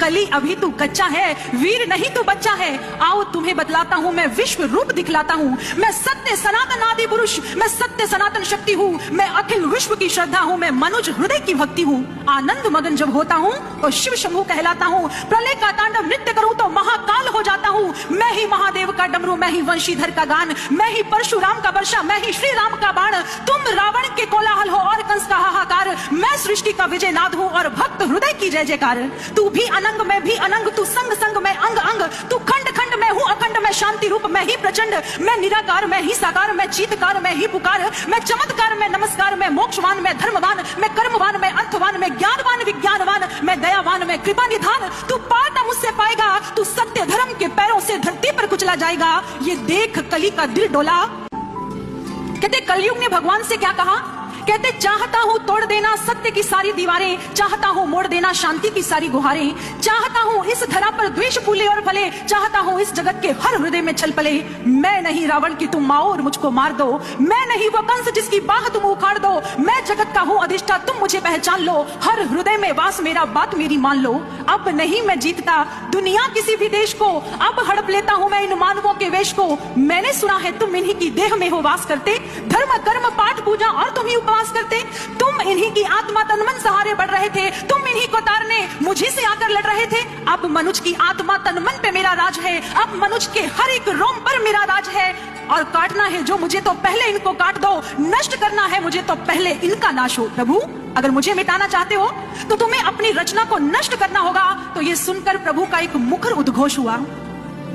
कली अभी तू कच्चा है, वीर नहीं तू बच्चा है। आओ तुम्हें बतलाता हूँ, मैं विश्व रूप दिखलाता हूँ। मैं सत्य सनातन आदि पुरुष, मैं सत्य सनातन शक्ति हूँ। मैं अखिल विश्व की श्रद्धा हूँ, मैं मनुज हृदय की भक्ति हूँ। आनंद मगन जब होता हूँ तो शिव शंभु कहलाता हूँ। प्रलय का तांडव नृत्य करूँ तो महाकाल हो जाता हूँ। मैं ही महादेव का डमरू, मैं ही वंशीधर का गान, मैं ही परशुराम का वर्षा, मैं ही श्री राम का बाण। तुम रावण के कोलाहल हो और कंस का हाहाकार, मैं सृष्टि का विजय नाद हूँ और भक्त हृदय की जय जयकार। तू भी अनंग मैं भी अनंग, तू संग संग मैं अंग अंग, तू खंड खंड मैं हूँ अखंड, मैं शांति रूप मैं ही प्रचंड, मैं निराकार मैं ही साकार, मैं चीतकार मैं ही पुकार, मैं चमत्कार मैं नमस्कार, मैं मोक्षवान मैं धर्मवान, मैं कर्मवान मैं अर्थवान, मैं ज्ञानवान विज्ञानवान, मैं दयावान मैं कृपा निधान। तू पाता मुझसे पाएगा, तू सत्य धर्म के पैरों से धरती पर कुचला जाएगा। ये देख कली का दिल डोला। कहते कलयुग ने भगवान से क्या कहा? कहते चाहता हूँ तोड़ देना सत्य की सारी दीवारें, चाहता हूँ मोड़ देना शांति की सारी गुहारें, चाहता हूँ इस धरा पर द्वेष फूले और फले, चाहता हूँ इस जगत के हर हृदय में छल पले। मैं नहीं रावण की तुम माओ और मुझको मार दो, मैं नहीं वो कंस जिसकी बाह तुम उखाड़ दो, मैं जगत का हूँ अधिष्ठा तुम मुझे पहचान लो, हर हृदय में वास मेरा बात मेरी मान लो। अब नहीं मैं जीतता दुनिया किसी भी देश को, अब हड़प लेता हूँ मैं इन मानवों के वेश को। मैंने सुना है तुम इन्हीं की देह में हो वास करते, धर्म कर्म पाठ पूजा और तुम ही उपवास करते। तुम इन्हीं की आत्मा तन मन सहारे बढ़ रहे थे, तुम इन्हीं को तारने मुझे से आकर लड़ रहे थे। अब मनुष्य की आत्मा तन मन पे मेरा राज है, अब मनुष्य के हर एक रोम पर मेरा राज है। और काटना है जो मुझे तो पहले इनको काट दो, नष्ट करना है मुझे तो पहले इनका नाश हो। प्रभु अगर मुझे मिटाना चाहते हो तो तुम्हें अपनी रचना को नष्ट करना होगा। तो ये सुनकर प्रभु का एक मुखर उद्घोष हुआ।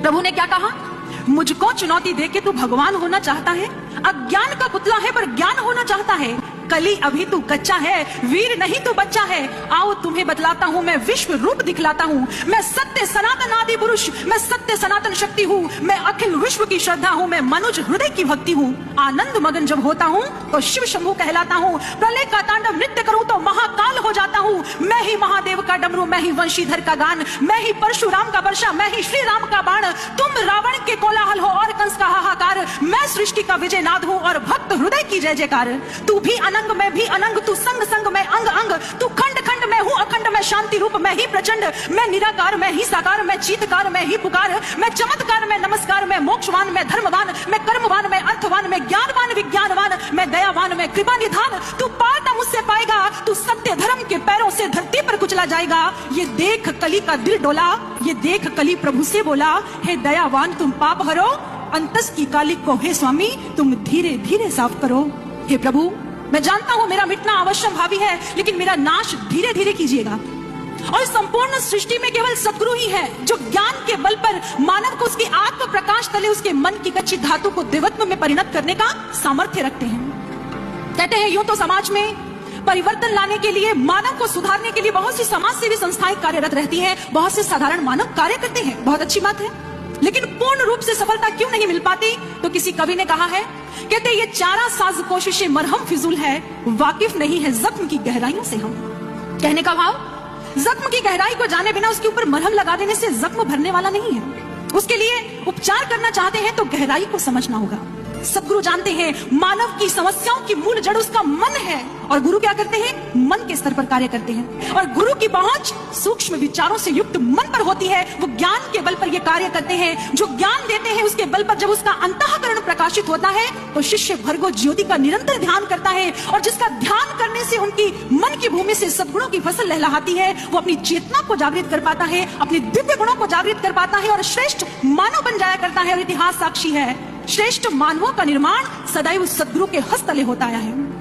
प्रभु ने क्या कहा? मुझको चुनौती देके तू भगवान होना चाहता है? अज्ञान का पुतला है पर ज्ञान होना चाहता है। कली अभी तू कच्चा है, वीर नहीं तू बच्चा है। आओ तुम्हें बतलाता हूँ, मैं विश्व रूप दिखलाता हूँ। मैं सत्य सनातन आदि पुरुष, मैं सत्य सनातन शक्ति हूँ। मैं अखिल विश्व की श्रद्धा हूँ, मैं मनुज हृदय की भक्ति हूँ। आनंद मगन जब होता हूँ तो शिव शंभु कहलाता हूँ। प्रलय का तांडव नृत्य करूँ तो महाकाल हो जाता हूँ। मैं ही महादेव का डमरू, मैं ही वंशीधर का गान, मैं ही परशुराम का वर्षा, मैं ही श्री राम का बाण। तुम रावण के कोलाहल हो और कंस का हाहाकार, मैं सृष्टि का विजय नाद हूँ और भक्त हृदय की जय जयकार। तू भी अनंग मैं भी अनंग, तू संग संग मैं अंग अंग, तू खंड खंड मैं हूँ अखंड, मैं शांति रूप मैं ही प्रचंड, मैं निराकार मैं ही साकार, मैं चीतकार मैं ही पुकार, मैं चमत्कार मैं नमस्कार, मैं मोक्षवान मैं धर्मवान, मैं कर्मवान मैं अर्थवान, मैं ज्ञानवान विज्ञानवान, मैं दयावान मैं कृपा निधान। तू पाता मुझसे पाएगा, तू सत्य धर्म के पैरों से धरती पर कुचला जाएगा। ये देख कली का दिल डोला। ये देख कली प्रभु से बोला, हे दयावान तुम पाप हरो, अंतस की काली को हे स्वामी तुम धीरे धीरे साफ करो। हे प्रभु मैं जानता हूं मेरा मिटना अवश्य भावी है, लेकिन मेरा नाश धीरे धीरे कीजिएगा। और संपूर्ण सृष्टि में केवल सद्गुरु ही है जो ज्ञान के बल पर मानव को उसके आत्म प्रकाश तले उसके मन की कच्ची धातु को देवत्व में परिणत करने का सामर्थ्य रखते हैं। कहते हैं यूं तो समाज में परिवर्तन लाने के लिए, मानव को सुधारने के लिए बहुत सी समाज सेवी संस्थाएं कार्यरत रहती हैं, बहुत से साधारण मानव कार्य करते हैं, बहुत अच्छी बात है। लेकिन पूर्ण रूप से सफलता क्यों नहीं मिल पाती? तो किसी कवि ने कहा है, कहते ये चारा साज कोशिशें मरहम फिजूल है, वाकिफ नहीं है जख्म की गहराइयों से हम। कहने का भाव, जख्म की गहराई को जाने बिना उसके ऊपर मरहम लगा देने से जख्म भरने वाला नहीं है। उसके लिए उपचार करना चाहते हैं तो गहराई को समझना होगा। सद्गुरु जानते हैं मानव की समस्याओं की मूल जड़ उसका मन है, और गुरु क्या करते हैं? मन के स्तर पर कार्य करते हैं। और गुरु की पहुंच सूक्ष्म विचारों से युक्त मन पर होती है। वो ज्ञान के बल पर ये कार्य करते हैं। जो ज्ञान देते हैं उसके बल पर जब उसका अंतःकरण प्रकाशित होता है तो शिष्य भर्गो ज्योति का निरंतर ध्यान करता है, और जिसका ध्यान करने से उनकी मन की भूमि से सद्गुणों की फसल लहलहाती है, वो अपनी चेतना को जागृत कर पाता है, अपने दिव्य गुणों को जागृत कर पाता है और श्रेष्ठ मानव बन जाया करता है। और इतिहास साक्षी है, श्रेष्ठ मानवों का निर्माण सदैव सद्गुरु के हस्त तले होता आया है।